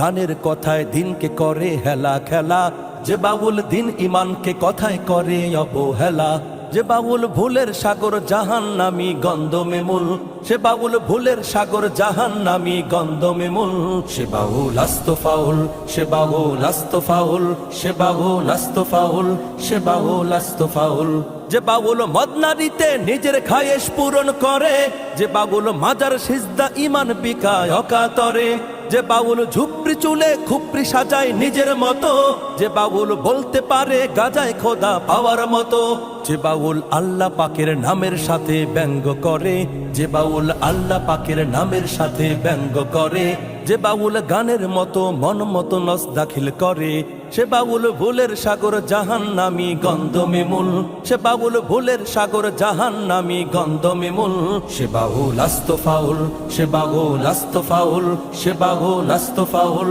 গানের কথায় দিনকে করে হেলা খেলা, যে বাউল দিন ইমানকে কথায় করে অবহেলা। যে বাউল ভুলের সাগর জাহান্নামী গন্ধমে মূল, সে বাউল ভুলের সাগর জাহান্নামী গন্ধমে মূল। সে বাউল আস্ত ফাউল, সে বাউল আস্ত ফাউল, সে বাউল আস্ত ফাউল, সে বাউল আস্ত ফাউল। যে বাউল মদনারিতে নিজের খায়েশ পূরণ করে, যে বাউল মাজার সিজদা ইমান বিকায় অকাতরে। যে বাউল ঝুপড়ি চুলে খুপড়ি সাজায় নিজের মতো, যে বাউল বলতে পারে গাজায় খোদা পাওয়ার মতো। যে বাউল আল্লাহ পাকের নামের সাথে ব্যঙ্গ করে, যে বাউল আল্লাহ পাকের নামের সাথে ব্যঙ্গ করে। যে বাউল গানের মতো মন মতো নস দাখিল করে, সে বাউল ভুলের সাগর জাহান্নামী গন্ধমে মূল। সে বাউল ভুলের সাগর জাহান্নামী গন্ধমে মূল। সে বাউল আস্ত ফাউল, সে বাউল আস্ত ফাউল, সে বাউল আস্ত ফাউল।